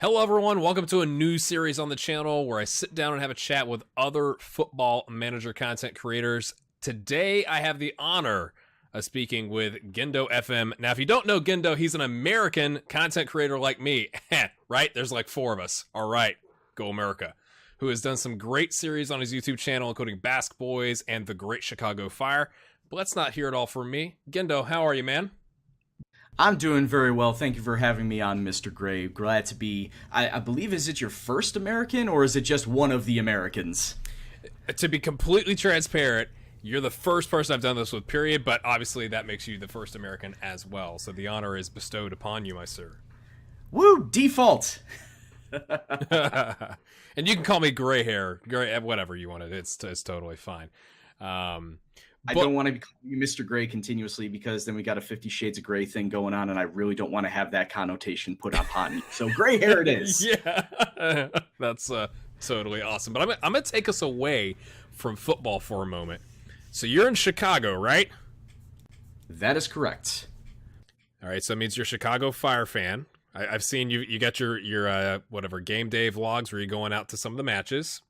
Hello, everyone. Welcome to a new series on the channel where I sit down and have a chat with other football manager content creators. Today, I have the honor of speaking with Gendo FM. Now, if you don't know Gendo, he's an American content creator like me, right? There's like four of us. All right, go America. Who has done some great series on his YouTube channel, including Basque Boys and The Great Chicago Fire. But let's not hear it all from me. Gendo, how are you, man? I'm doing very well. Thank you for having me on, Mr. Gray. Glad to be, I believe, is it your first American or is it just one of the Americans? To be completely transparent, you're the first person I've done this with, period, but obviously that makes you the first American as well. So the honor is bestowed upon you, my sir. Woo! Default! And you can call me gray hair, gray, whatever you want. It's totally fine. I don't want to be calling you Mr. Gray continuously because then we got a 50 Shades of Gray thing going on, and I really don't want to have that connotation put upon me. So gray hair it is. Yeah, that's totally awesome. But I'm going to take us away from football for a moment. So you're in Chicago, right? That is correct. All right, so that means you're a Chicago Fire fan. I've seen you got your whatever game day vlogs where you're going out to some of the matches.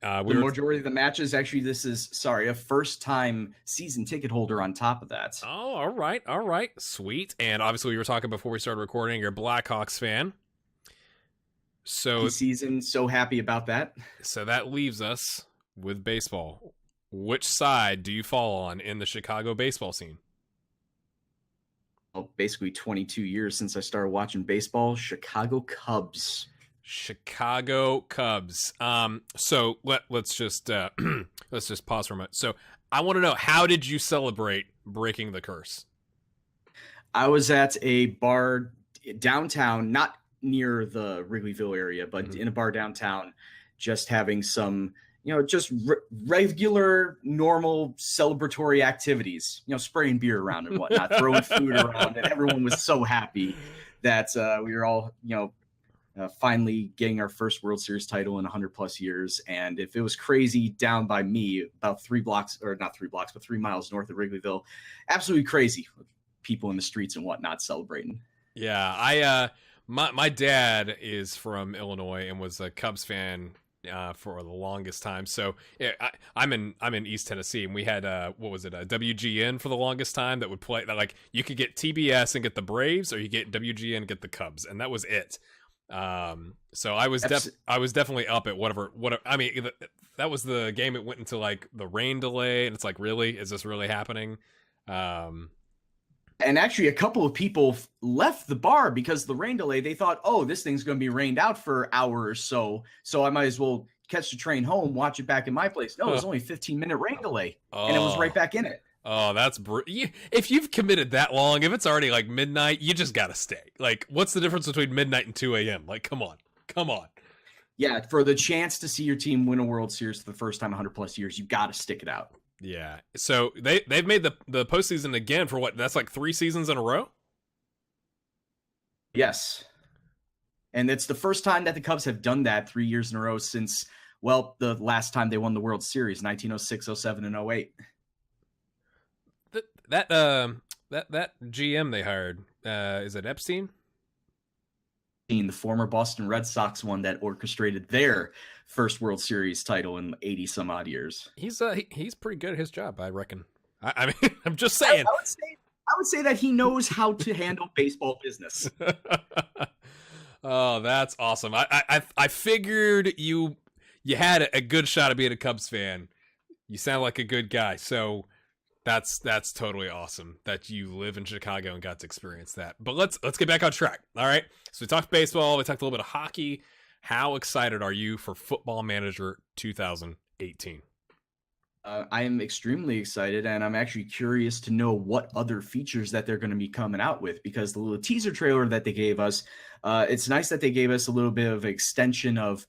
The majority of the matches, actually, this is, a first-time season ticket holder on top of that. Oh, all right, sweet. And obviously, we were talking before we started recording, you're a Blackhawks fan. So season, so happy about that. So that leaves us with baseball. Which side do you fall on in the Chicago baseball scene? Well, basically 22 years since I started watching baseball. Chicago Cubs. Chicago Cubs. So let's just pause for a moment. So I want to know, how did you celebrate breaking the curse? I was at a bar downtown, not near the Wrigleyville area, but in a bar downtown, just having some, just regular, normal celebratory activities, spraying beer around and whatnot, throwing food around, and everyone was so happy that we were all, finally getting our first World Series title in 100 plus years. And if it was crazy down by me, about 3 miles north of Wrigleyville, absolutely crazy. People in the streets and whatnot celebrating. Yeah, my dad is from Illinois and was a Cubs fan for the longest time. So yeah, I'm in East Tennessee, and we had a WGN for the longest time that would play that, like, you could get TBS and get the Braves, or you get WGN and get the Cubs, and that was it. So I was definitely up at whatever. I mean, that was the game. It went into like the rain delay, and it's like, really, is this really happening? And actually, a couple of people left the bar because the rain delay. They thought, oh, this thing's going to be rained out for an hour or so I might as well catch the train home, watch it back in my place. No, it was only a 15-minute rain delay, and it was right back in it. Oh, that's if you've committed that long, if it's already like midnight, you just gotta stay. Like, what's the difference between midnight and 2 a.m.? Like, come on. Yeah, for the chance to see your team win a World Series for the first time in 100 plus years, you gotta stick it out. Yeah. So they've made the postseason again for what? That's like 3 seasons in a row? Yes. And it's the first time that the Cubs have done that 3 years in a row since, well, the last time they won the World Series, 1906, 07, and 08. That GM they hired, is it Epstein? The former Boston Red Sox one that orchestrated their first World Series title in 80 some odd years. He's pretty good at his job, I reckon. I mean, I'm just saying. I would say that he knows how to handle baseball business. Oh, that's awesome. I figured you had a good shot at being a Cubs fan. You sound like a good guy, so that's totally awesome that you live in Chicago and got to experience that. But let's get back on track. All right. So we talked baseball. We talked a little bit of hockey. How excited are you for Football Manager 2018? I am extremely excited, and I'm actually curious to know what other features that they're going to be coming out with, because the little teaser trailer that they gave us, it's nice that they gave us a little bit of extension of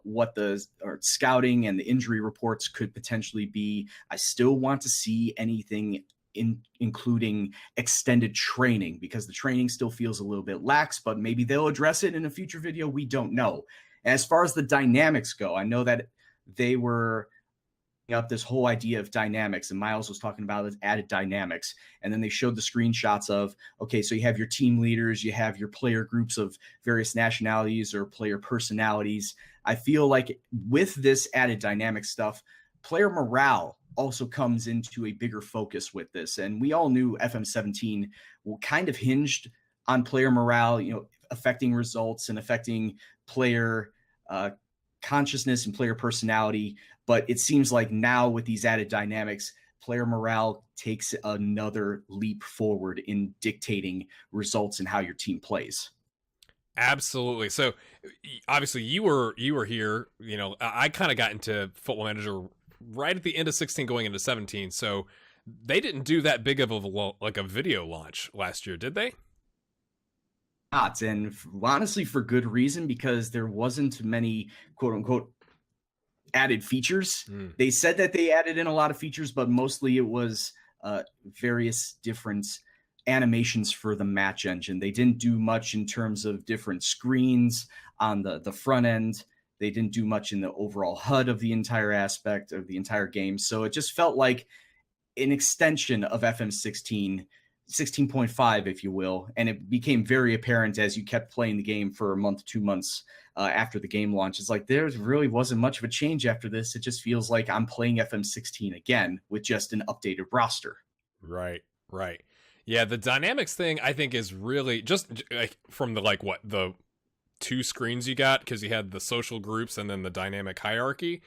what the scouting and the injury reports could potentially be. I still want to see anything including extended training, because the training still feels a little bit lax, but maybe they'll address it in a future video. We don't know. As far as the dynamics go, I know that they were up this whole idea of dynamics, and Miles was talking about it, added dynamics. And then they showed the screenshots of, okay, so you have your team leaders, you have your player groups of various nationalities or player personalities. I feel like with this added dynamic stuff, player morale also comes into a bigger focus with this. And we all knew FM17 kind of hinged on player morale, affecting results and affecting player consciousness and player personality. But it seems like now with these added dynamics, player morale takes another leap forward in dictating results and how your team plays. Absolutely. So obviously you were here, I kind of got into Football Manager right at the end of 16 going into 17. So they didn't do that big of a video launch last year, did they? Not, and honestly for good reason, because there wasn't many quote unquote added features. They said that they added in a lot of features, but mostly it was various different animations for the match engine. They didn't do much in terms of different screens on the front end. They didn't do much in the overall HUD of the entire aspect of the entire game. So it just felt like an extension of FM16, 16.5, if you will. And it became very apparent as you kept playing the game for a month, 2 months after the game launch. It's like there really wasn't much of a change after this. It just feels like I'm playing FM16 again with just an updated roster. Right. Yeah, the dynamics thing I think is really just like from the 2 screens you got, because you had the social groups and then the dynamic hierarchy.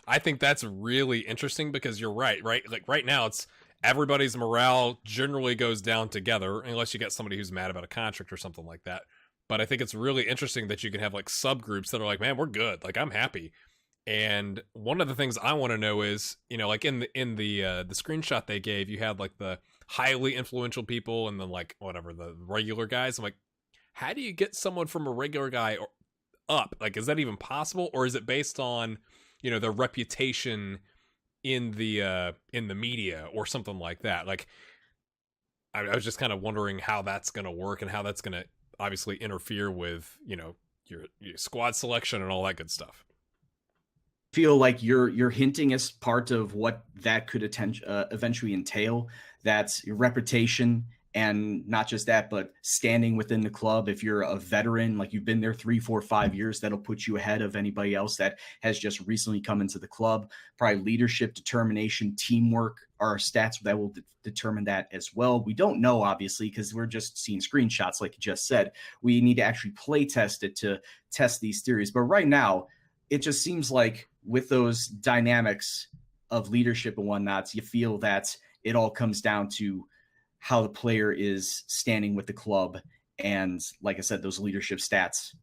I think that's really interesting because you're right? Like right now it's everybody's morale generally goes down together unless you get somebody who's mad about a contract or something like that. But I think it's really interesting that you can have like subgroups that are like, man, we're good. Like I'm happy. And one of the things I want to know is, like in the screenshot they gave, you had like the highly influential people and then like whatever, the regular guys. I'm like, how do you get someone from a regular guy up? Like, is that even possible? Or is it based on, their reputation in the media or something like that? Like, I was just kind of wondering how that's going to work and how that's going to obviously interfere with, your squad selection and all that good stuff. Feel like you're hinting as part of what that could eventually entail. That's your reputation, and not just that, but standing within the club. If you're a veteran, like you've been there 3, 4, 5 years, that'll put you ahead of anybody else that has just recently come into the club. Probably leadership, determination, teamwork are stats that will determine that as well. We don't know, obviously, because we're just seeing screenshots, like you just said. We need to actually play test it to test these theories. But right now, it just seems like with those dynamics of leadership and whatnot, you feel that it all comes down to how the player is standing with the club. And like I said, those leadership stats.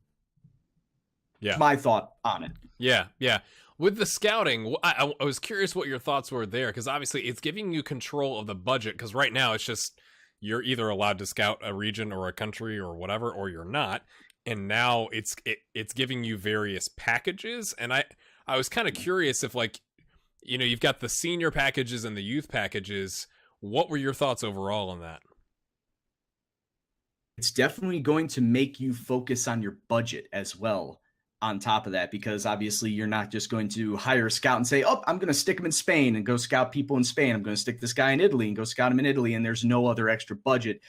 Yeah. My thought on it. Yeah. With the scouting, I was curious what your thoughts were there, because obviously it's giving you control of the budget, because right now it's just you're either allowed to scout a region or a country or whatever, or you're not. And now it's giving you various packages. And I was kind of curious if, like, you've got the senior packages and the youth packages. What were your thoughts overall on that? It's definitely going to make you focus on your budget as well on top of that, because obviously you're not just going to hire a scout and say, oh, I'm going to stick him in Spain and go scout people in Spain. I'm going to stick this guy in Italy and go scout him in Italy. And there's no other extra budget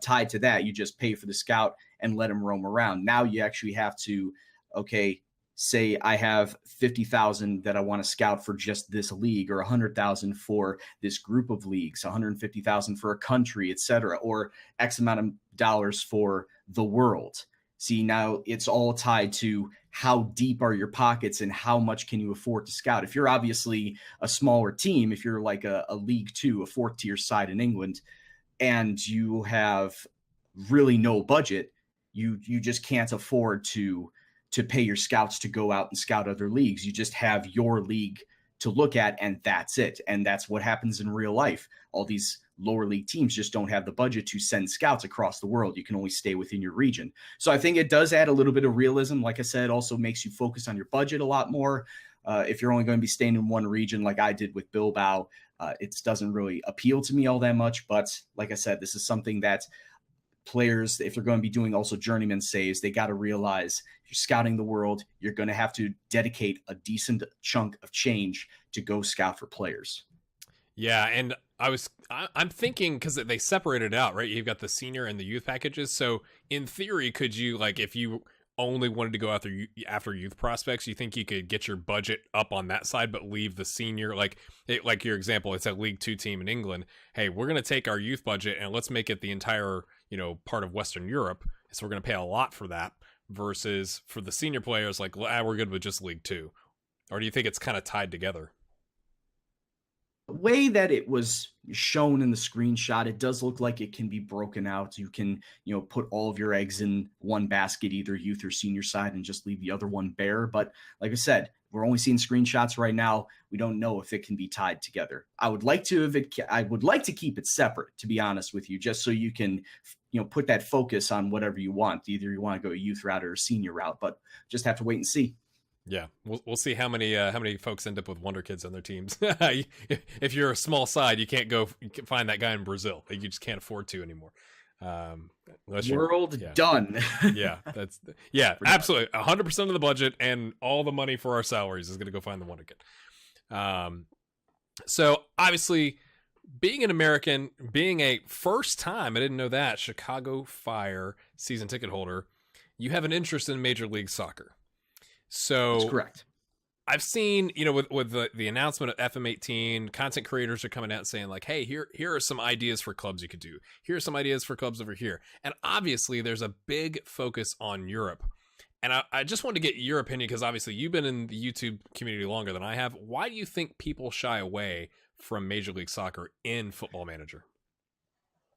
tied to that. You just pay for the scout and let him roam around. Now you actually have to, okay, say I have 50,000 that I want to scout for just this league, or 100,000 for this group of leagues, 150,000 for a country, etc., or X amount of dollars for the world. See, now it's all tied to how deep are your pockets and how much can you afford to scout. If you're obviously a smaller team, if you're like a League Two, a 4th tier side in England, and you have really no budget, you just can't afford to pay your scouts to go out and scout other leagues. You just have your league to look at, and that's it. And that's what happens in real life. All these lower league teams just don't have the budget to send scouts across the world. You can only stay within your region. So I think it does add a little bit of realism. Like I said, it also makes you focus on your budget a lot more. If you're only going to be staying in one region, like I did with Bilbao, it doesn't really appeal to me all that much. But like I said, this is something that players, if they're going to be doing also journeyman saves, they got to realize if you're scouting the world, you're going to have to dedicate a decent chunk of change to go scout for players. Yeah, and I'm thinking, because they separated it out, right? You've got the senior and the youth packages. So in theory, could you, like, if you only wanted to go after youth prospects, you think you could get your budget up on that side, but leave the senior, like your example, it's a League Two team in England. Hey, we're going to take our youth budget and let's make it the entire, part of Western Europe. So we're going to pay a lot for that, versus for the senior players, like, we're good with just League Two. Or do you think it's kind of tied together? The way that it was shown in the screenshot, it does look like it can be broken out. You can, put all of your eggs in one basket, either youth or senior side, and just leave the other one bare. But like I said, we're only seeing screenshots right now. We don't know if it can be tied together. I would like to keep it separate, to be honest with you, just so you can, put that focus on whatever you want. Either you want to go a youth route or a senior route, but just have to wait and see. Yeah, we'll see how many folks end up with Wonder Kids on their teams. If you're a small side, you can't find that guy in Brazil. You just can't afford to anymore. Done. Yeah, absolutely. 100% of the budget and all the money for our salaries is going to go find the Wonder Kid. So obviously, being an American, being a first time, I didn't know that, Chicago Fire season ticket holder, you have an interest in Major League Soccer. So that's correct. I've seen, with the announcement of FM18, content creators are coming out and saying, like, hey, here are some ideas for clubs you could do. Here are some ideas for clubs over here. And obviously there's a big focus on Europe. And I just wanted to get your opinion, because obviously you've been in the YouTube community longer than I have. Why do you think people shy away from Major League Soccer in Football Manager?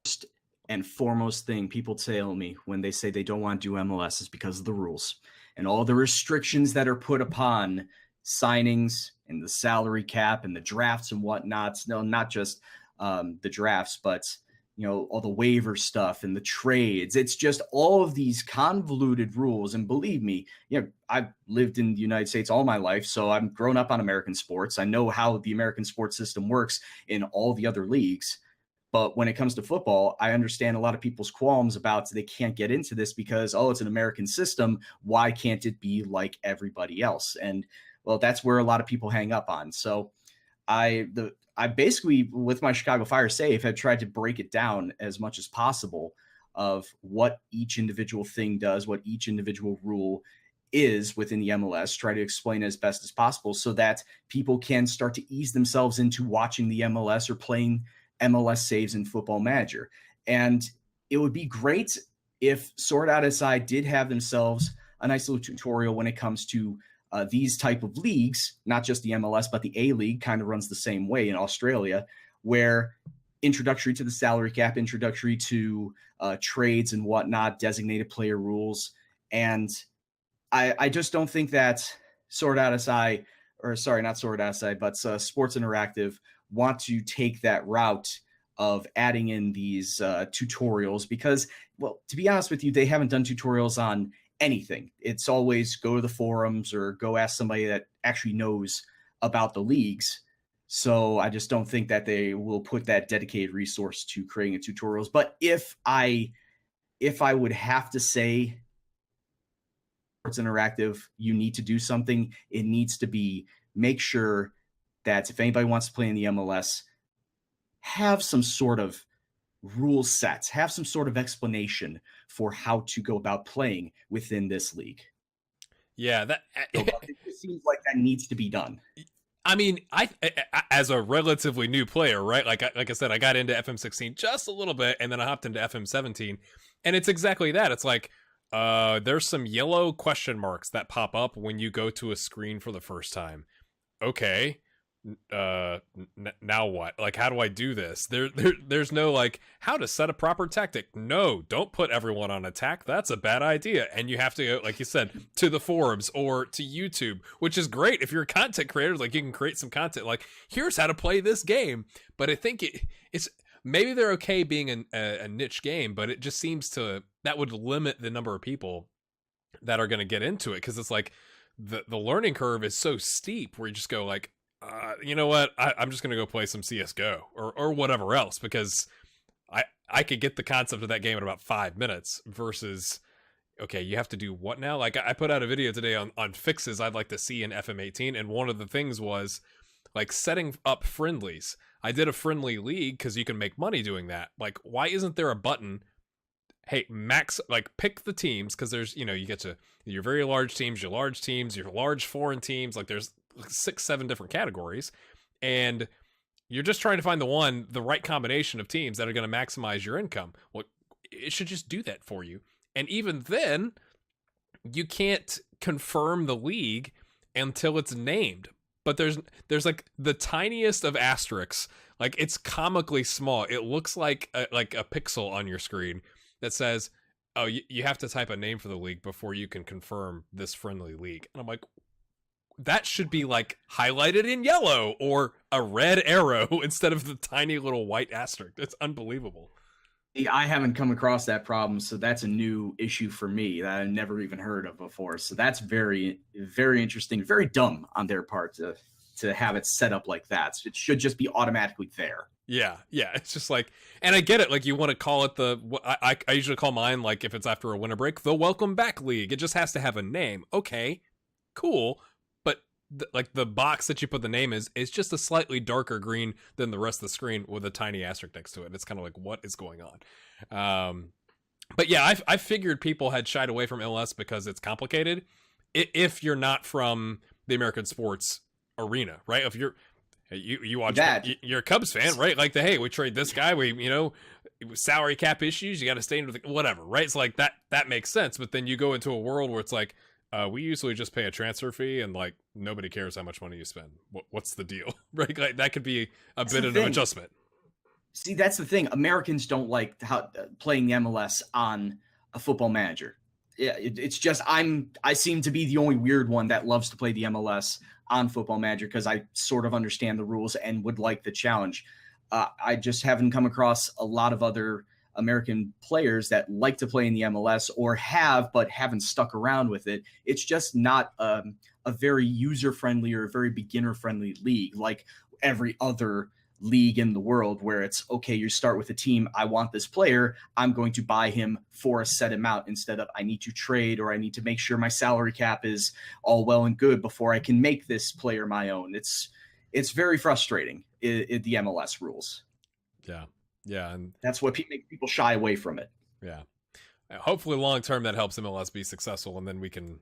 First and foremost thing people tell me when they say they don't want to do MLS is because of the rules and all the restrictions that are put upon signings and the salary cap and the drafts and whatnot. No, not just the drafts, but all the waiver stuff and the trades. It's just all of these convoluted rules. And believe me, I've lived in the United States all my life, so I'm grown up on American sports. I know how the American sports system works in all the other leagues. But when it comes to football, I understand a lot of people's qualms about they can't get into this because, it's an American system. Why can't it be like everybody else? And, well, that's where a lot of people hang up on. So I basically, with my Chicago Fire Save, have tried to break it down as much as possible of what each individual thing does, what each individual rule is within the MLS, try to explain as best as possible so that people can start to ease themselves into watching the MLS or playing MLS saves in Football Manager. And it would be great if Sword Out SI did have themselves a nice little tutorial when it comes to these type of leagues, not just the MLS, but the A-League kind of runs the same way in Australia, where introductory to the salary cap, introductory to trades and whatnot, designated player rules. And I just don't think that Sword Out SI, or sorry, not Sword Out SI, but Sports Interactive want to take that route of adding in these tutorials because, well, to be honest with you, they haven't done tutorials on anything. It's always go to the forums or go ask somebody that actually knows about the leagues. So I just don't think that they will put that dedicated resource to creating a tutorials. But if I would have to say Sports Interactive, you need to do something, it needs to be make sure that if anybody wants to play in the MLS, have some sort of rule sets, have some sort of explanation for how to go about playing within this league. Yeah, it seems like that needs to be done. I mean, I as a relatively new player, right? Like I said, I got into FM16 just a little bit, and then I hopped into FM17, and it's exactly that. It's like there's some yellow question marks that pop up when you go to a screen for the first time. Okay. Now what? Like, how do I do this? There's no like how to set a proper tactic. No, don't put everyone on attack. That's a bad idea. And you have to go, like you said, to the forums or to YouTube, which is great if you're a content creator. Like, you can create some content. Like, here's how to play this game. But I think it's maybe they're okay being a niche game, but it just seems that would limit the number of people that are going to get into it, because it's like the learning curve is so steep where you just go like, you know what? I'm just going to go play some CSGO or whatever else, because I could get the concept of that game in about 5 minutes versus, okay, you have to do what now? Like, I put out a video today on fixes I'd like to see in FM18. And one of the things was like setting up friendlies. I did a friendly league because you can make money doing that. Like, why isn't there a button? Hey, max, like, pick the teams, because there's, you get to your very large teams, your large foreign teams. Like, there's 6-7 different categories, and you're just trying to find the right combination of teams that are going to maximize your income. Well, it should just do that for you. And even then, you can't confirm the league until it's named. But there's like the tiniest of asterisks. Like, it's comically small. It looks like a pixel on your screen that says, oh, you have to type a name for the league before you can confirm this friendly league. And I'm like, that should be like highlighted in yellow or a red arrow instead of the tiny little white asterisk. It's unbelievable. I haven't come across that problem, so that's a new issue for me that I've never even heard of before. So that's very, very interesting, very dumb on their part to have it set up like that. So it should just be automatically there. Yeah. It's just like, and I get it. Like, you want to call it I usually call mine, like, if it's after a winter break, the Welcome Back League. It just has to have a name. Okay, cool. But like the box that you put the name is just a slightly darker green than the rest of the screen with a tiny asterisk next to it. It's kind of like, what is going on? But yeah, I figured people had shied away from MLS because it's complicated. If you're not from the American sports arena, right? If you watch that, you're a Cubs fan, right? Like, hey, we trade this guy, salary cap issues, you got to stay into whatever, right? It's like that makes sense. But then you go into a world where it's like, we usually just pay a transfer fee, and like nobody cares how much money you spend. What's the deal, right? Like, that could be a bit of an adjustment. See, that's the thing. Americans don't like playing the MLS on a Football Manager. Yeah, it's just I seem to be the only weird one that loves to play the MLS on Football Manager because I sort of understand the rules and would like the challenge. I just haven't come across a lot of other American players that like to play in the MLS or have, but haven't stuck around with it. It's just not a very user-friendly or a very beginner-friendly league like every other league in the world, where it's, okay, you start with a team, I want this player, I'm going to buy him for a set amount instead of I need to trade or I need to make sure my salary cap is all well and good before I can make this player my own. It's very frustrating, the MLS rules. Yeah, and that's what make people shy away from it. Yeah, hopefully long term that helps MLS be successful, and then we can,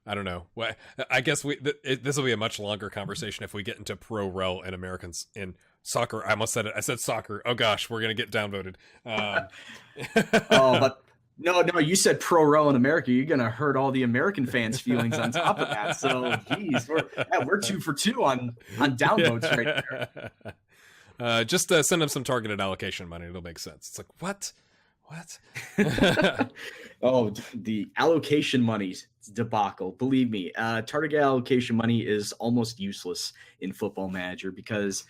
I don't know. Well, I guess this will be a much longer conversation if we get into pro rel and Americans in soccer. I almost said it. I said soccer. Oh gosh, we're gonna get downvoted. But no, you said pro rel in America. You're gonna hurt all the American fans' feelings on top of that. So, geez, we're 2 for 2 on downvotes right there. Just send them some targeted allocation money. It'll make sense. It's like, what? Oh, the allocation money debacle. Believe me, target allocation money is almost useless in Football Manager because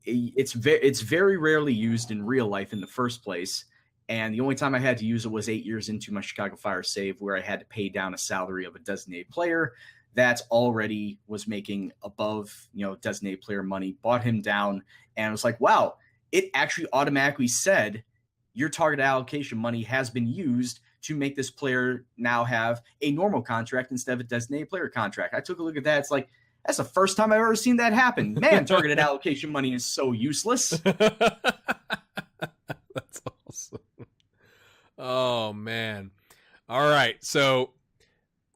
it's very rarely used in real life in the first place. And the only time I had to use it was 8 years into my Chicago Fire save, where I had to pay down a salary of a designated player that already was making above, designated player money, bought him down. And I was like, wow, it actually automatically said your target allocation money has been used to make this player now have a normal contract instead of a designated player contract. I took a look at that. It's like, that's the first time I've ever seen that happen. Man, targeted allocation money is so useless. That's awesome. Oh, man. All right. So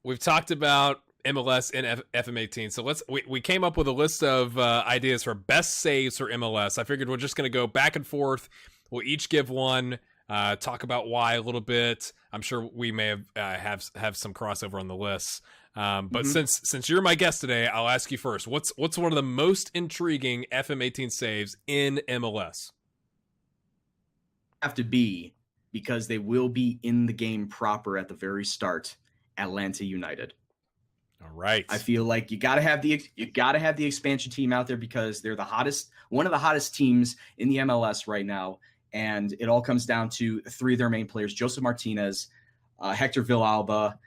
we've talked about MLS and FM18. So we came up with a list of ideas for best saves for MLS. I figured we're just going to go back and forth. We'll each give one, talk about why a little bit. I'm sure we may have some crossover on the list. But since you're my guest today, I'll ask you first. What's one of the most intriguing FM18 saves in MLS? Have to be, because they will be in the game proper at the very start, Atlanta United. All right. I feel like you gotta have the expansion team out there because they're one of the hottest teams in the MLS right now. And it all comes down to 3 of their main players, Joseph Martinez, Hector Villalba,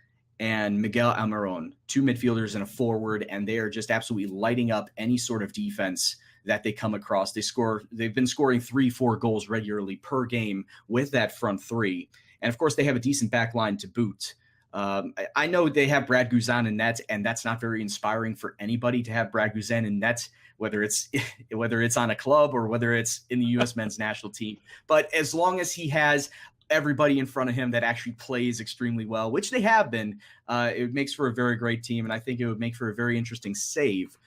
and Miguel Almiron, 2 midfielders and a forward, and they are just absolutely lighting up any sort of defense that they come across. They've been scoring 3-4 goals regularly per game with that front 3. And of course, they have a decent back line to boot. I know they have Brad Guzan in net, and that's not very inspiring for anybody to have Brad Guzan in net, whether it's on a club or whether it's in the U.S. men's national team. But as long as he has everybody in front of him that actually plays extremely well, which they have been, it makes for a very great team, and I think it would make for a very interesting save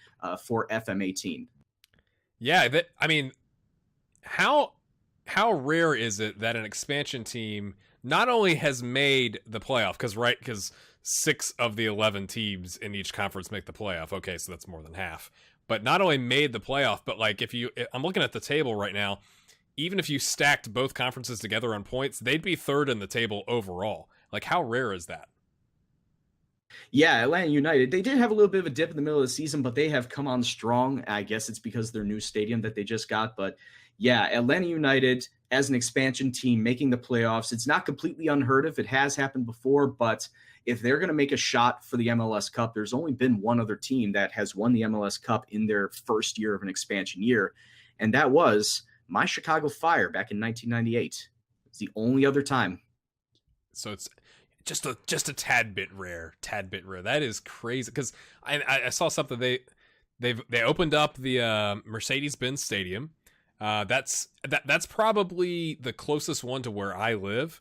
for FM18. Yeah, I mean, how rare is it that an expansion team not only has made the playoff, because 6 of the 11 teams in each conference make the playoff. Okay, so that's more than half. But not only made the playoff, but like I'm looking at the table right now, even if you stacked both conferences together on points, they'd be third in the table overall. Like, how rare is that? Yeah, Atlanta United, they did have a little bit of a dip in the middle of the season, but they have come on strong. I guess it's because of their new stadium that they just got. But yeah, Atlanta United as an expansion team making the playoffs, it's not completely unheard of. It has happened before, but if they're going to make a shot for the MLS Cup, there's only been one other team that has won the MLS Cup in their first year of an expansion year, and that was my Chicago Fire back in 1998. It's the only other time. So it's just a tad bit rare. That is crazy, because I saw something. They opened up the Mercedes-Benz Stadium. That's probably the closest one to where I live,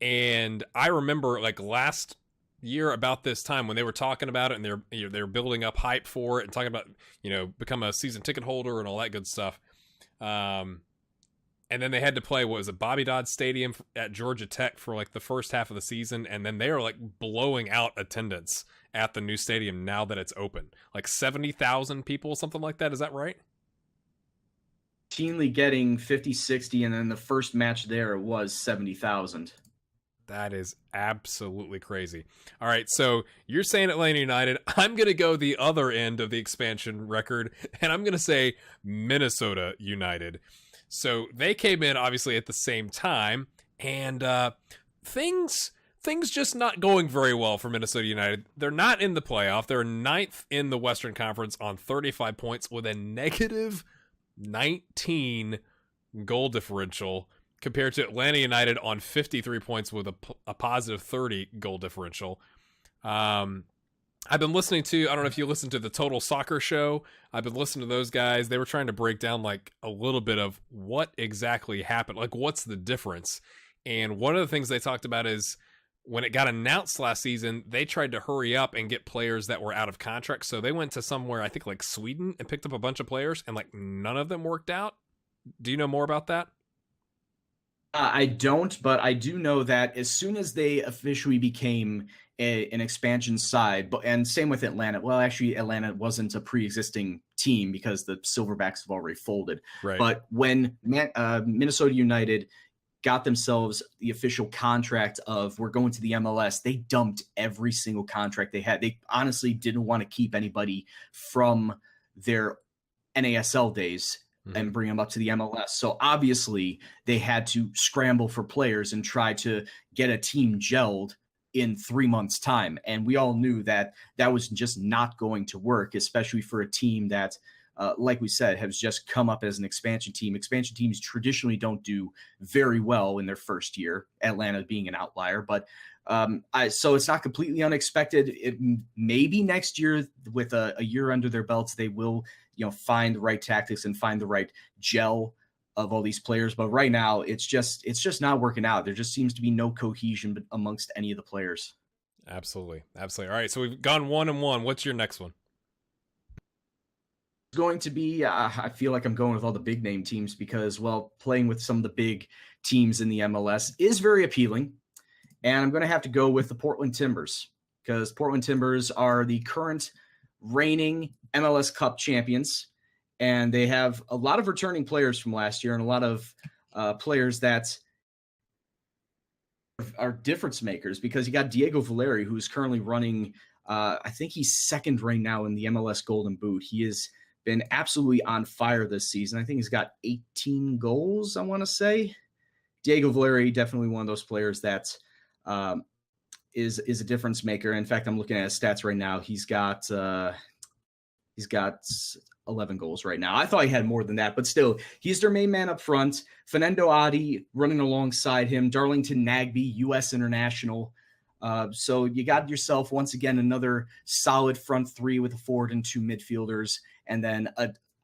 and I remember like last year about this time when they were talking about it, and they're building up hype for it and talking about become a season ticket holder and all that good stuff. And then they had to play, what was it, Bobby Dodd Stadium at Georgia Tech for like the first half of the season, and then they are like blowing out attendance at the new stadium now that it's open. Like 70,000 people, something like that. Is that right? Routinely getting 50, 60, and then the first match there was 70,000. That is absolutely crazy. All right, so you're saying Atlanta United. I'm going to go the other end of the expansion record, and I'm going to say Minnesota United. So they came in obviously at the same time, and things just not going very well for Minnesota United. They're not in the playoff. They're 9th in the Western Conference on 35 points with a negative 19 goal differential, compared to Atlanta United on 53 points with a positive 30 goal differential. I've been listening to, I don't know if you listen to the Total Soccer Show. I've been listening to those guys. They were trying to break down like a little bit of what exactly happened. Like, what's the difference? And one of the things they talked about is when it got announced last season, they tried to hurry up and get players that were out of contract. So they went to somewhere, I think like Sweden, and picked up a bunch of players, and like none of them worked out. Do you know more about that? I don't, but I do know that as soon as they officially became an expansion side, and same with Atlanta. Well, actually, Atlanta wasn't a pre-existing team because the Silverbacks have already folded. Right. But when Minnesota United got themselves the official contract of we're going to the MLS, they dumped every single contract they had. They honestly didn't want to keep anybody from their NASL days and bring them up to the MLS. So obviously they had to scramble for players and try to get a team gelled in 3 months' time. And we all knew that that was just not going to work, especially for a team that, like we said, has just come up as an expansion team. Expansion teams traditionally don't do very well in their first year, Atlanta being an outlier. But so it's not completely unexpected. Maybe next year, with a year under their belts, they will find the right tactics and find the right gel of all these players. But right now, it's just not working out. There just seems to be no cohesion amongst any of the players. Absolutely. All right, so we've gone 1-1. What's your next one? It's going to be, I feel like I'm going with all the big name teams because, well, playing with some of the big teams in the MLS is very appealing. And I'm going to have to go with the Portland Timbers because Portland Timbers are the current reigning MLS Cup champions. And they have a lot of returning players from last year and a lot of players that are difference makers because you got Diego Valeri, who's currently running, I think he's second right now in the MLS Golden Boot. He has been absolutely on fire this season. I think he's got 18 goals, I want to say. Diego Valeri, definitely one of those players that is a difference maker. In fact, I'm looking at his stats right now. He's got 11 goals right now. I thought he had more than that, but still, he's their main man up front. Fernando Adi running alongside him. Darlington Nagbe, U.S. international. So you got yourself, once again, another solid front three with a forward and 2 midfielders. And then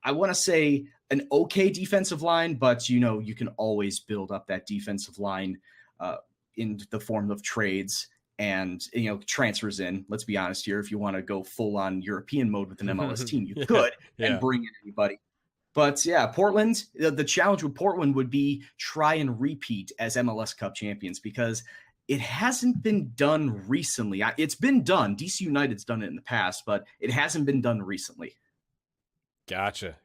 I want to say an okay defensive line, but you can always build up that defensive line in the form of trades and transfers in. Let's be honest here. If you want to go full on European mode with an MLS team, you could and bring in anybody. But yeah, Portland, the challenge with Portland would be try and repeat as MLS Cup champions, because it hasn't been done recently. It's been done. DC United's done it in the past, but it hasn't been done recently. Gotcha.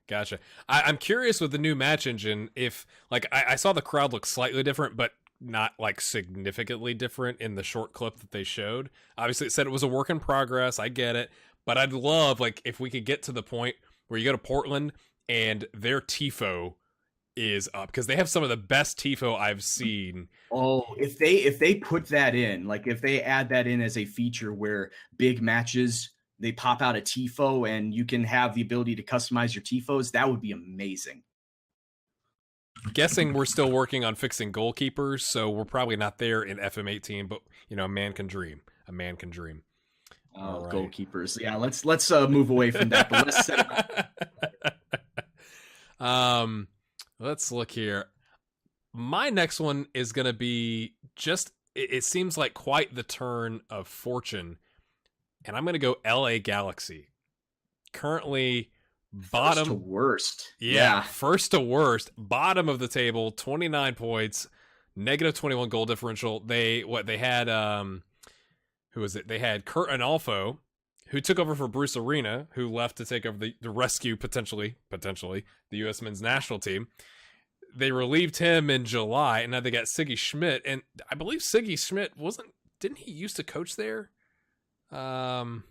I'm curious with the new match engine if, like, I saw the crowd look slightly different, but not like significantly different in the short clip that they showed. Obviously, it said it was a work in progress. I get it, but I'd love, like, if we could get to the point where you go to Portland and their tifo is up, because they have some of the best tifo I've seen. Oh, if they put that in, like if they add that in as a feature where big matches, they pop out a tifo and you can have the ability to customize your tifos, that would be amazing. Guessing we're still working on fixing goalkeepers, so we're probably not there in FM18, but a man can dream. A man can dream. Oh, right. Goalkeepers. Yeah, let's move away from that. But let's set up. Let's look here. My next one is going to be just, it seems like quite the turn of fortune. And I'm going to go LA Galaxy. Currently bottom. First to worst. Yeah, first to worst. Bottom of the table, 29 points, negative 21 goal differential. They had, who was it? They had Kurt Analfo, who took over for Bruce Arena, who left to take over the rescue, potentially, the U.S. men's national team. They relieved him in July, and now they got Siggy Schmidt. And I believe Siggy Schmidt didn't he used to coach there? Siggy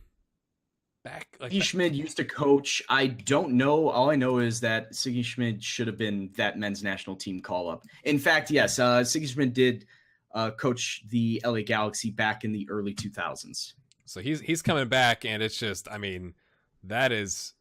Schmidt used to coach. I don't know. All I know is that Siggy Schmidt should have been that men's national team call-up. In fact, yes, Siggy Schmidt did coach the LA Galaxy back in the early 2000s. So he's coming back, and it's just, I mean, that is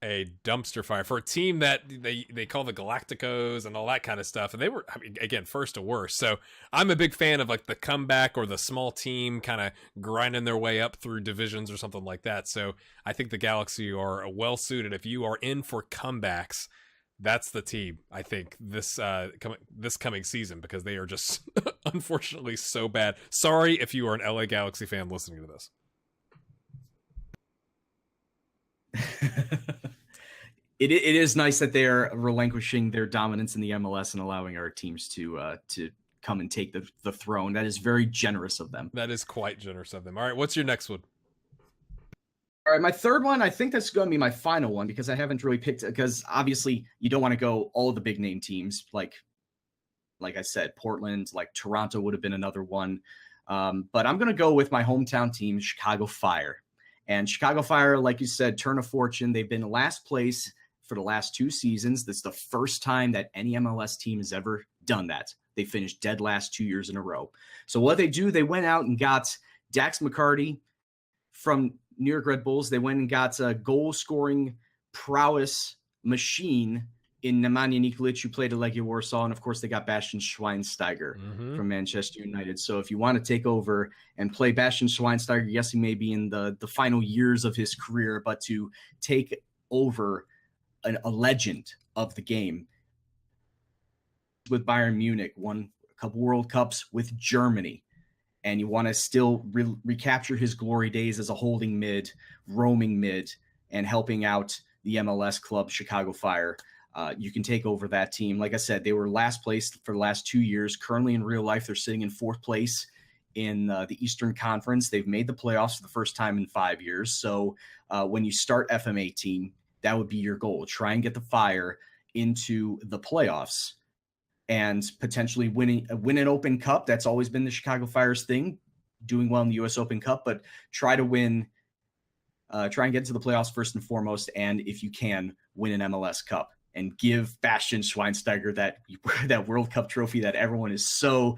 a dumpster fire for a team that they call the Galacticos and all that kind of stuff. And they were, I mean, again, first to worst. So I'm a big fan of like the comeback or the small team kind of grinding their way up through divisions or something like that. So I think the Galaxy are well suited. If you are in for comebacks, that's the team, I think, this coming season, because they are just unfortunately so bad. Sorry if you are an LA Galaxy fan listening to this. It is nice that they are relinquishing their dominance in the MLS and allowing our teams to come and take the throne. That is very generous of them. That is quite generous of them. All right, what's your next one? All right, my third one, I think that's going to be my final one, because I haven't really picked, because obviously you don't want to go all the big name teams. Like I said, Portland, like Toronto would have been another one. But I'm going to go with my hometown team, Chicago Fire. And Chicago Fire, like you said, turn of fortune. They've been last place for the last 2 seasons. This is the first time that any MLS team has ever done that. They finished dead last 2 years in a row. So what they do, they went out and got Dax McCarty from New York Red Bulls. They went and got a goal-scoring prowess machine in Nemanja Nikolic, who played at Legia Warsaw. And, of course, they got Bastian Schweinsteiger from Manchester United. So if you want to take over and play Bastian Schweinsteiger, yes, he may be in the final years of his career, but to take over a legend of the game with Bayern Munich, won a couple World Cups with Germany, and you want to still recapture his glory days as a holding mid, roaming mid, and helping out the MLS club Chicago Fire, you can take over that team. Like I said, they were last place for the last 2 years. Currently in real life, they're sitting in 4th place in the Eastern Conference. They've made the playoffs for the first time in 5 years. So when you start FM18, that would be your goal. Try and get the Fire into the playoffs and potentially win an Open Cup. That's always been the Chicago Fire's thing, doing well in the U.S. Open Cup, but try and get to the playoffs first and foremost, and if you can, win an MLS Cup and give Bastian Schweinsteiger that World Cup trophy that everyone is so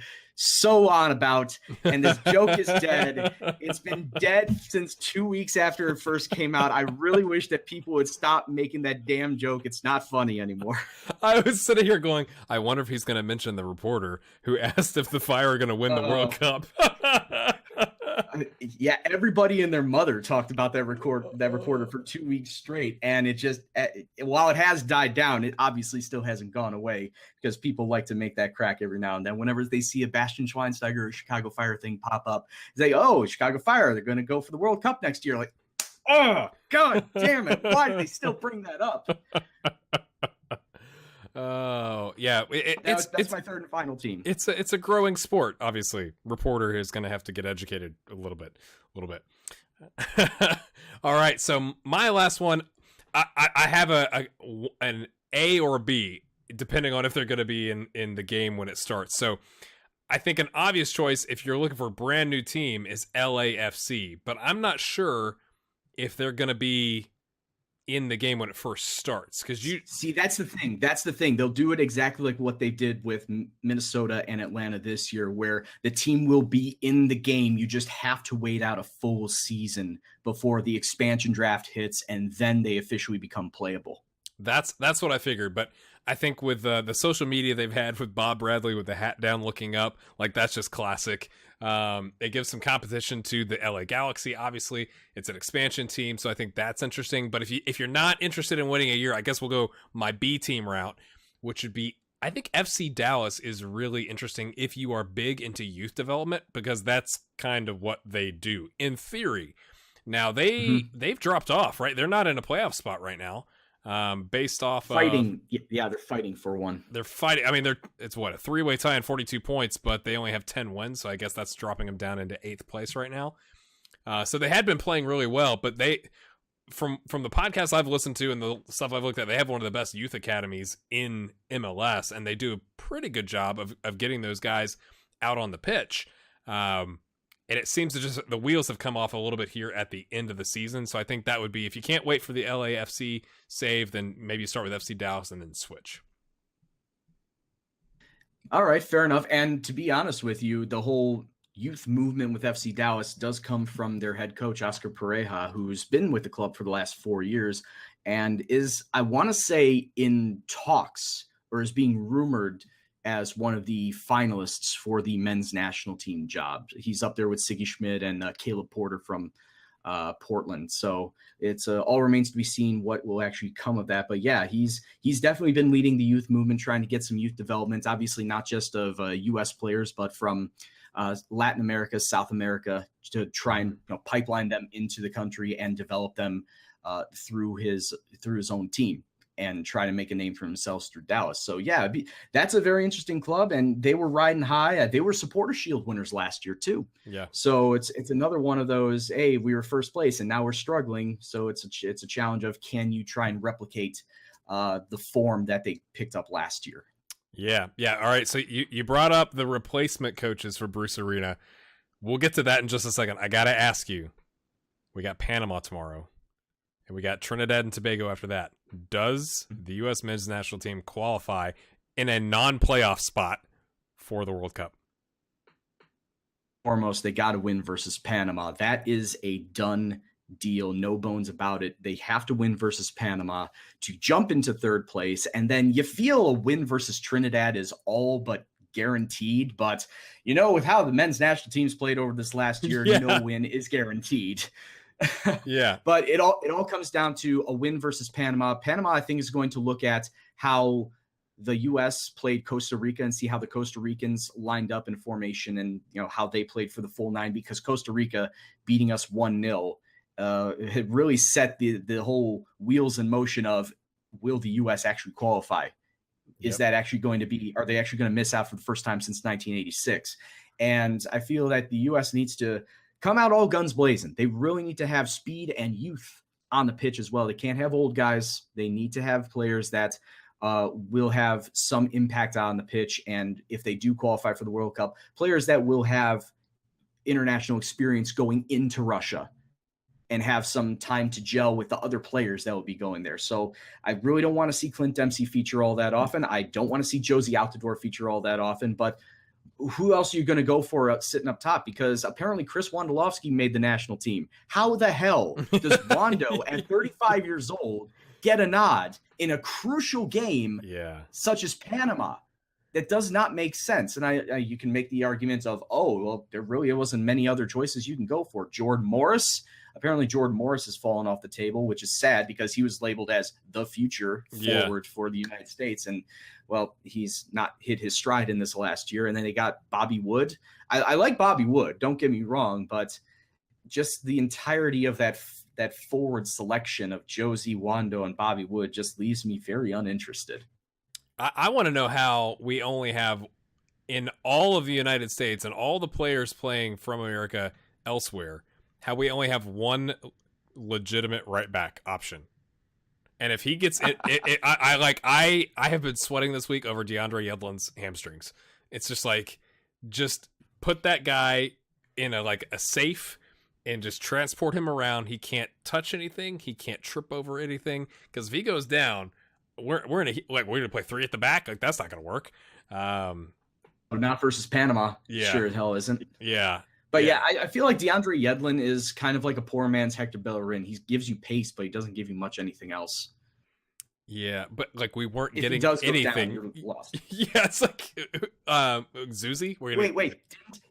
on about. And this joke is dead. It's been dead since 2 weeks after it first came out. I really wish that people would stop making that damn joke. It's not funny anymore. I was sitting here going, I wonder if he's going to mention the reporter who asked if the Fire are going to win the World Cup. Yeah, everybody and their mother talked about that reporter for 2 weeks straight, and it just, while it has died down, it obviously still hasn't gone away because people like to make that crack every now and then. Whenever they see a Bastian Schweinsteiger or Chicago Fire thing pop up, they say, "Oh, Chicago Fire, they're going to go for the World Cup next year." Like, oh, God damn it! Why do they still bring that up? Oh, yeah. That's my third and final team. It's a growing sport, obviously. Reporter is going to have to get educated a little bit. All right, so my last one, I have an A or a B, depending on if they're going to be in the game when it starts. So I think an obvious choice, if you're looking for a brand new team, is LAFC. But I'm not sure if they're going to be in the game when it first starts, because you see, that's the thing. They'll do it exactly like what they did with Minnesota and Atlanta this year, where the team will be in the game. You just have to wait out a full season before the expansion draft hits, and then they officially become playable. That's what I figured. But I think with the social media they've had with Bob Bradley with the hat down looking up, like, that's just classic. It gives some competition to the LA Galaxy. Obviously, it's an expansion team, so I think that's interesting. But if you're not interested in winning a year, I guess we'll go my B team route, which would be, I think FC Dallas is really interesting if you are big into youth development, because that's kind of what they do in theory. Now they've dropped off, right? They're not in a playoff spot right now. Based off fighting, they're fighting for one. They're fighting. I mean, it's what, a 3-way tie and 42 points, but they only have 10 wins, so I guess that's dropping them down into 8th place right now. So they had been playing really well, but they, from the podcast I've listened to and the stuff I've looked at, they have one of the best youth academies in MLS, and they do a pretty good job of getting those guys out on the pitch. And it seems to just, the wheels have come off a little bit here at the end of the season. So I think that would be, if you can't wait for the LAFC save, then maybe you start with FC Dallas and then switch. All right, fair enough. And to be honest with you, the whole youth movement with FC Dallas does come from their head coach, Oscar Pareja, who's been with the club for the last 4 years and is, I want to say, in talks, or is being rumored as one of the finalists for the men's national team job. He's up there with Siggy Schmidt and Caleb Porter from Portland. So it's all remains to be seen what will actually come of that. But yeah, he's definitely been leading the youth movement, trying to get some youth development, obviously not just of U.S. players, but from Latin America, South America, to try and pipeline them into the country and develop them through his own team, and try to make a name for themselves through Dallas. So yeah, that's a very interesting club, and they were riding high. They were Supporter Shield winners last year too. Yeah. So it's another one of those, hey, we were first place and now we're struggling. So it's a challenge of, can you try and replicate the form that they picked up last year? Yeah. Yeah. All right. So you brought up the replacement coaches for Bruce Arena. We'll get to that in just a second. I got to ask you, we got Panama tomorrow, and we got Trinidad and Tobago after that. Does the U.S. men's national team qualify in a non-playoff spot for the World Cup? Foremost, they got to win versus Panama. That is a done deal. No bones about it. They have to win versus Panama to jump into third place. And then you feel a win versus Trinidad is all but guaranteed. But, with how the men's national teams played over this last year, no win is guaranteed. Yeah. But it all comes down to a win versus Panama. Panama, I think, is going to look at how the U.S. played Costa Rica and see how the Costa Ricans lined up in formation, and how they played for the full 9, because Costa Rica beating us 1-0 had really set the whole wheels in motion of, will the U.S. actually qualify? Is that actually going to be, are they actually going to miss out for the first time since 1986? And I feel that the U.S. needs to come out all guns blazing. They really need to have speed and youth on the pitch as well. They can't have old guys. They need to have players that will have some impact on the pitch. And if they do qualify for the World Cup, players that will have international experience going into Russia and have some time to gel with the other players that will be going there. So I really don't want to see Clint Dempsey feature all that often. I don't want to see Josie Altidore feature all that often, but who else are you going to go for sitting up top? Because apparently Chris Wondolowski made the national team. How the hell does Wondo at 35 years old get a nod in a crucial game such as Panama? that does not make sense. And you can make the argument of, oh, well, there really wasn't many other choices you can go for. Jordan Morris. Apparently, Jordan Morris has fallen off the table, which is sad because he was labeled as the future forward for the United States. And, well, he's not hit his stride in this last year. And then they got Bobby Wood. I like Bobby Wood, don't get me wrong, but just the entirety of that forward selection of Josie Wando and Bobby Wood just leaves me very uninterested. I want to know how we only have, in all of the United States and all the players playing from America elsewhere, how we only have one legitimate right back option. And if he gets it, I have been sweating this week over DeAndre Yedlin's hamstrings. It's just like, just put that guy in a safe and just transport him around. He can't touch anything. He can't trip over anything. Because if he goes down, we're gonna play 3 at the back. Like, that's not gonna work. Not versus Panama. Yeah. Sure as hell isn't. Yeah. But I feel like DeAndre Yedlin is kind of like a poor man's Hector Bellerin. He gives you pace, but he doesn't give you much anything else. Yeah, but like we weren't if getting he does anything. Down, you're lost. Yeah, it's like Zuzi. Wait.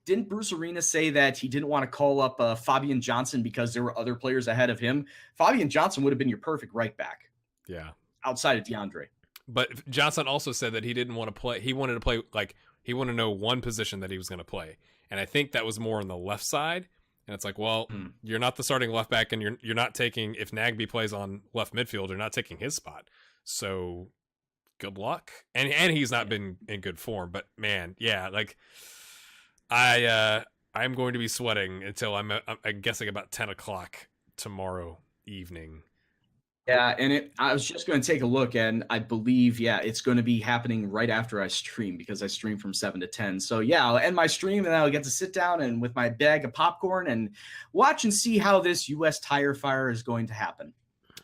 Didn't Bruce Arena say that he didn't want to call up Fabian Johnson because there were other players ahead of him? Fabian Johnson would have been your perfect right back. Yeah. Outside of DeAndre. But Johnson also said that he didn't want to play. He wanted to play, like, he wanted to know one position that he was going to play. And I think that was more on the left side. And it's like, well, you're not the starting left back, and you're not taking, if Nagbe plays on left midfield, you're not taking his spot. So good luck. And he's not been in good form. But man, yeah, like I'm going to be sweating until I'm guessing about 10 o'clock tomorrow evening. Yeah, and I was just going to take a look, and I believe, it's going to be happening right after I stream, because I stream from 7 to 10. So, I'll end my stream, and I'll get to sit down and with my bag of popcorn and watch and see how this U.S. tire fire is going to happen,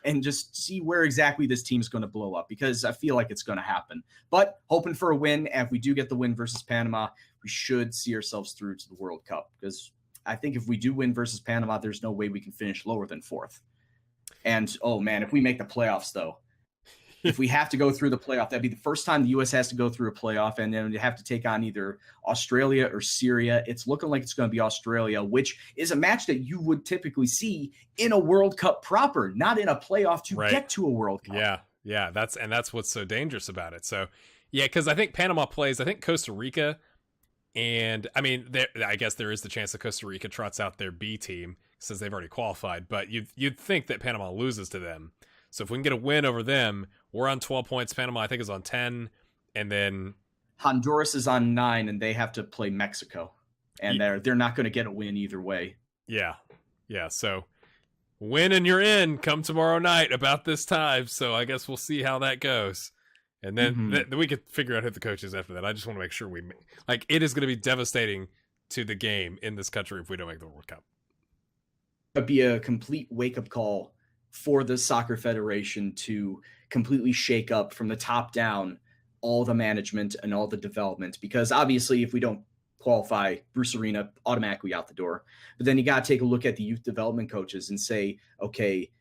and just see where exactly this team is going to blow up, because I feel like it's going to happen. But hoping for a win, and if we do get the win versus Panama, we should see ourselves through to the World Cup, because I think if we do win versus Panama, there's no way we can finish lower than 4th. And, oh, man, if we make the playoffs, though, if we have to go through the playoff, that'd be the first time the U.S. has to go through a playoff, and then we have to take on either Australia or Syria. It's looking like it's going to be Australia, which is a match that you would typically see in a World Cup proper, not in a playoff to get to a World Cup. Yeah, that's what's so dangerous about it. So, yeah, because I think Panama plays, I think Costa Rica, and, I mean, I guess there is the chance that Costa Rica trots out their B team, since they've already qualified, but you'd think that Panama loses to them. So if we can get a win over them, we're on 12 points. Panama, I think, is on 10, and then Honduras is on 9, and they have to play Mexico, and they're not going to get a win either way. Yeah. So win and you're in. Come tomorrow night about this time. So I guess we'll see how that goes, and then then we could figure out who the coach is after that. I just want to make sure it is going to be devastating to the game in this country if we don't make the World Cup. It'd be a complete wake-up call for the Soccer Federation to completely shake up from the top down all the management and all the development, because obviously if we don't qualify, Bruce Arena automatically out the door. But then you got to take a look at the youth development coaches and say, okay,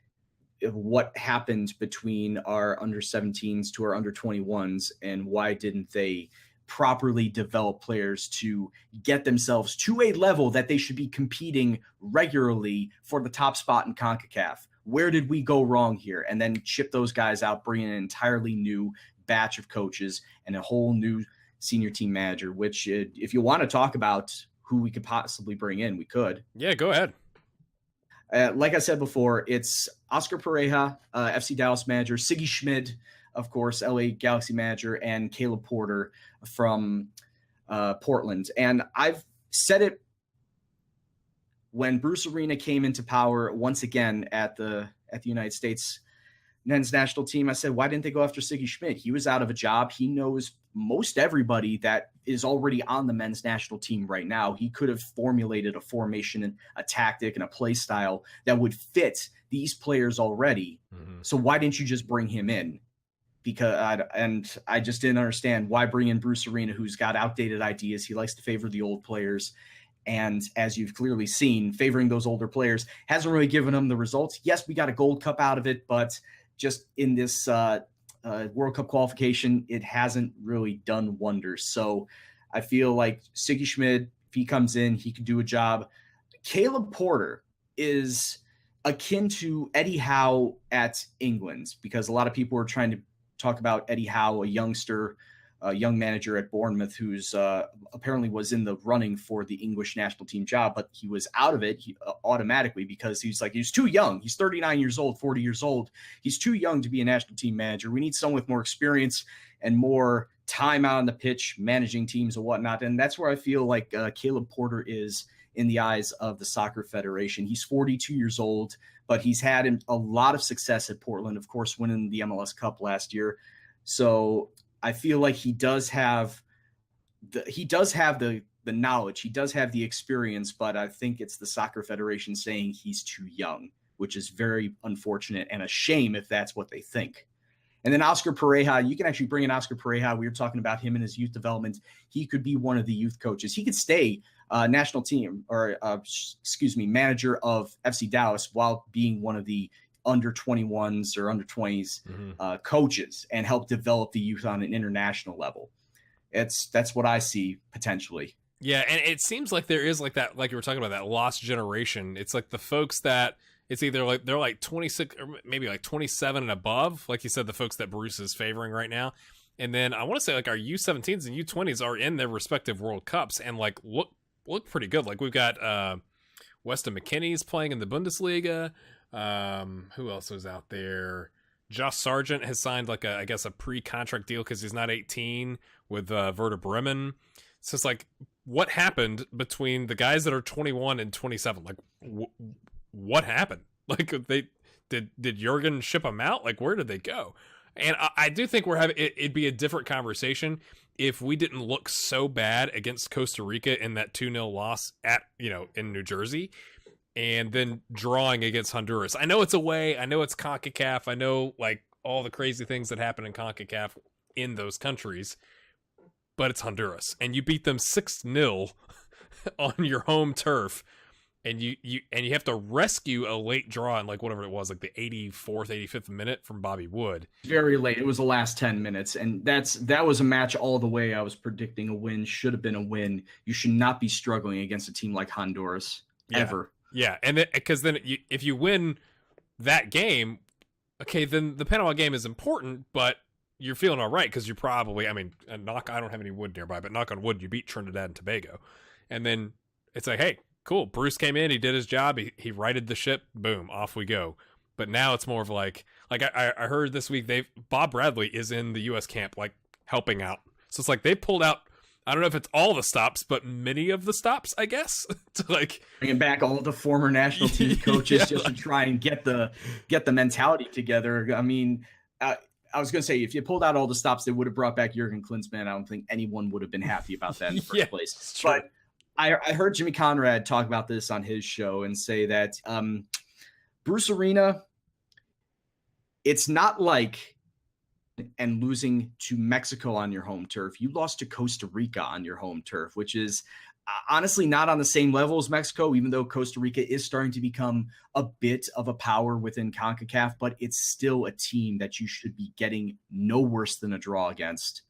what happened between our under 17s to our under 21s, and why didn't they properly develop players to get themselves to a level that they should be competing regularly for the top spot in CONCACAF? Where did we go wrong here? And then ship those guys out, bring in an entirely new batch of coaches and a whole new senior team manager, which if you want to talk about who we could possibly bring in, we could. Yeah, go ahead. Like I said before, it's Oscar Pareja, FC Dallas manager, Siggy Schmid, of course, LA Galaxy manager, and Caleb Porter from Portland. And I've said it when Bruce Arena came into power once again at the United States men's national team. I said, why didn't they go after Siggy Schmid? He was out of a job. He knows most everybody that is already on the men's national team right now. He could have formulated a formation and a tactic and a play style that would fit these players already. So why didn't you just bring him in? Because I just didn't understand why bring in Bruce Arena, who's got outdated ideas. He likes to favor the old players. And as you've clearly seen, favoring those older players hasn't really given them the results. Yes, we got a Gold Cup out of it, but just in this World Cup qualification, it hasn't really done wonders. So I feel like Siggy Schmid, if he comes in, he could do a job. Caleb Porter is akin to Eddie Howe at England, because a lot of people are trying to talk about Eddie Howe, a youngster, a young manager at Bournemouth, who's apparently was in the running for the English national team job, but he was out of it automatically because he's too young. He's 39 years old, 40 years old. He's too young to be a national team manager. We need someone with more experience and more time out on the pitch, managing teams and whatnot. And that's where I feel like Caleb Porter is in the eyes of the Soccer Federation. He's 42 years old, but he's had a lot of success at Portland, of course, winning the MLS Cup last year. So I feel like he does have the knowledge, he does have the experience, but I think it's the Soccer Federation saying he's too young, which is very unfortunate and a shame if that's what they think. And then Oscar Pareja, you can actually bring in Oscar Pareja. We were talking about him in his youth development. He could be one of the youth coaches. He could stay national team or manager of FC Dallas while being one of the under 21s or under 20s coaches and help develop the youth on an international level. That's what I see potentially. Yeah, and it seems like there is like that, like you were talking about, that lost generation. It's like the folks that it's either like they're like 26 or maybe like 27 and above, like you said, the folks that Bruce is favoring right now. And then I want to say like our U17s and U20s are in their respective World Cups and like look pretty good. Like we've got Weston McKennie's playing in the Bundesliga. Who else was out there? Josh Sargent has signed like a pre-contract deal because he's not 18 with Werder Bremen. So it's like, what happened between the guys that are 21 and 27? Like, what happened? Like, did Jurgen ship them out? Like, where did they go? And I do think it'd be a different conversation if we didn't look so bad against Costa Rica in that 2-0 loss in New Jersey, and then drawing against Honduras. I know it's away. I know it's CONCACAF. I know like all the crazy things that happen in CONCACAF in those countries, but it's Honduras, and you beat them 6-0 on your home turf, and you have to rescue a late draw in like whatever it was, like the 84th, 85th minute from Bobby Wood. Very late. It was the last 10 minutes, and that was a match all the way. I was predicting a win. Should have been a win. You should not be struggling against a team like Honduras ever. Yeah, and because then if you win that game, okay, then the Panama game is important, but you're feeling all right because you probably, I don't have any wood nearby, but knock on wood, you beat Trinidad and Tobago. And then it's like, hey, cool, Bruce came in, he did his job, he righted the ship, boom, off we go. But now it's more of like I heard this week, Bob Bradley is in the U.S. camp, like helping out. So it's like they pulled out, I don't know if it's all the stops, but many of the stops, I guess, to like bringing back all the former national team coaches just to try and get the mentality together. I mean, I was going to say, if you pulled out all the stops, they would have brought back Jurgen Klinsmann. I don't think anyone would have been happy about that in the first place. But I heard Jimmy Conrad talk about this on his show and say that Bruce Arena, it's not like and losing to Mexico on your home turf. You lost to Costa Rica on your home turf, which is honestly not on the same level as Mexico, even though Costa Rica is starting to become a bit of a power within CONCACAF, but it's still a team that you should be getting no worse than a draw against,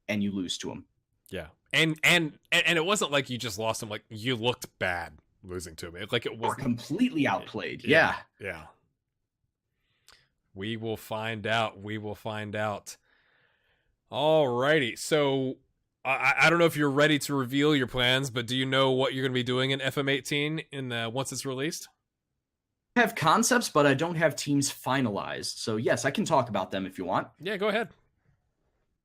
and you lose to them. Yeah. And it wasn't like you just lost them. Like you looked bad losing to them. It was completely outplayed. Yeah. We will find out. All righty. So I don't know if you're ready to reveal your plans, but do you know what you're going to be doing in FM18 once it's released? I have concepts, but I don't have teams finalized. So yes, I can talk about them if you want. Yeah, go ahead.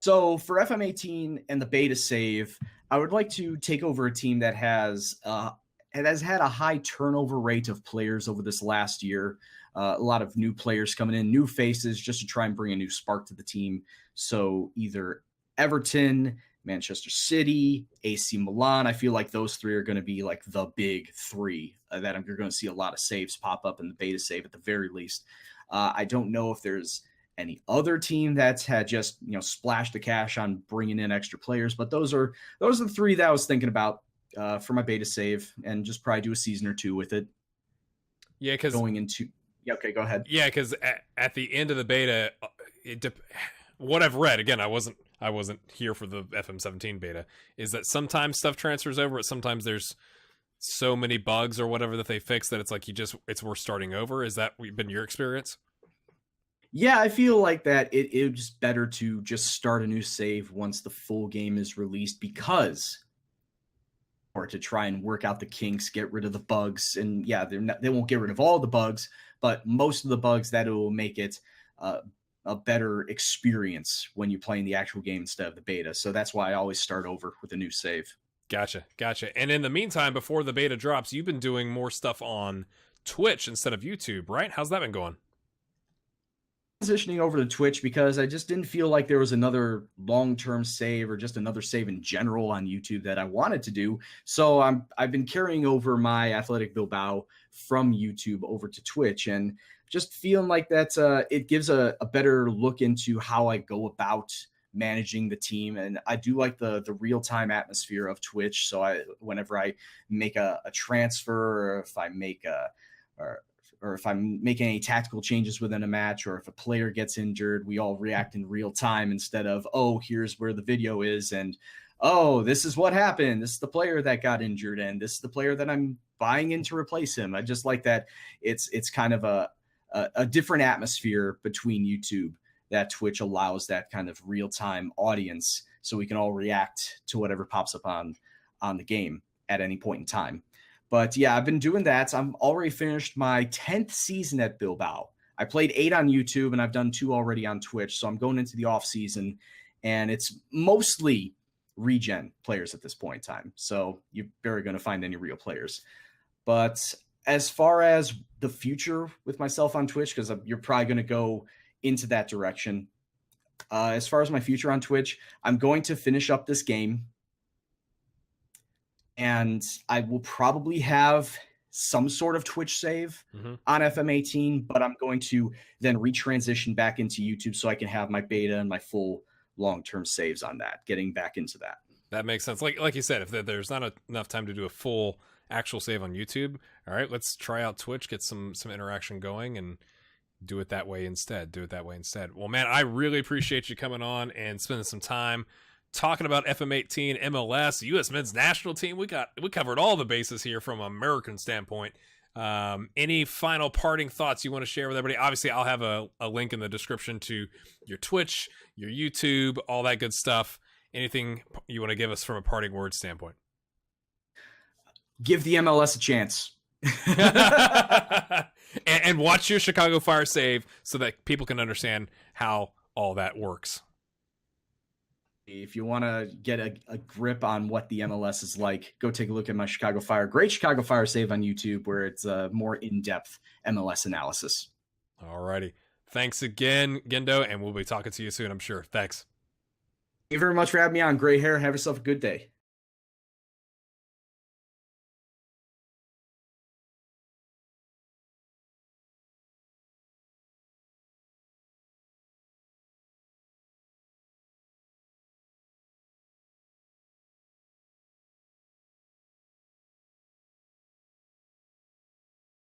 So for FM18 and the beta save, I would like to take over a team that has had a high turnover rate of players over this last year. A lot of new players coming in, new faces, just to try and bring a new spark to the team. So either Everton, Manchester City, AC Milan, I feel like those three are going to be like the big three that you're going to see a lot of saves pop up in the beta save at the very least. I don't know if there's any other team that's had just splashed the cash on bringing in extra players, but those are the three that I was thinking about for my beta save, and just probably do a season or two with it. Yeah, because going into okay, go ahead. Yeah, because at the end of the beta, what I've read, again, I wasn't here for the FM17 beta, is that sometimes stuff transfers over, but sometimes there's so many bugs or whatever that they fix that it's like it's worth starting over. Is that been your experience? Yeah, I feel like that it's better to just start a new save once the full game is released, because or to try and work out the kinks, get rid of the bugs. And yeah, they won't get rid of all the bugs, but most of the bugs, that will make it a better experience when you play in the actual game instead of the beta. So that's why I always start over with a new save. Gotcha. And in the meantime, before the beta drops, you've been doing more stuff on Twitch instead of YouTube, right? How's that been going? Transitioning over to Twitch because I just didn't feel like there was another long-term save or just another save in general on YouTube that I wanted to do. So I've been carrying over my Athletic Bilbao from YouTube over to Twitch, and just feeling like that's it gives a better look into how I go about managing the team. And I do like the real-time atmosphere of Twitch. So whenever I make a transfer, or if I make or if I'm making any tactical changes within a match, or if a player gets injured, we all react in real time instead of, oh, here's where the video is, and oh, this is what happened. This is the player that got injured, and this is the player that I'm buying in to replace him. I just like that it's kind of a different atmosphere between YouTube that Twitch allows that kind of real-time audience, so we can all react to whatever pops up on the game at any point in time. But yeah, I've been doing that. I'm already finished my 10th season at Bilbao. I played 8 on YouTube, and I've done 2 already on Twitch. So I'm going into the off season, and it's mostly regen players at this point in time. So you're barely going to find any real players. But as far as the future with myself on Twitch, because you're probably going to go into that direction. As far as my future on Twitch, I'm going to finish up this game. And I will probably have some sort of Twitch save on FM18, but I'm going to then retransition back into YouTube so I can have my beta and my full long-term saves on that, getting back into that. That makes sense. Like you said, if there's not enough time to do a full actual save on YouTube, all right, let's try out Twitch, get some interaction going, and do it that way instead. Well, man, I really appreciate you coming on and spending some time talking about FM18, MLS, US men's national team. We covered all the bases here from an American standpoint. Any final parting thoughts you want to share with everybody? Obviously, I'll have a link in the description to your Twitch, your YouTube, all that good stuff. Anything you want to give us from a parting word standpoint? Give the MLS a chance. and watch your Chicago Fire save so that people can understand how all that works. If you want to get a grip on what the MLS is like, go take a look at my Chicago Fire. Great Chicago Fire save on YouTube, where it's a more in-depth MLS analysis. All righty. Thanks again, Gendo, and we'll be talking to you soon, I'm sure. Thanks. Thank you very much for having me on. Gray hair. Have yourself a good day.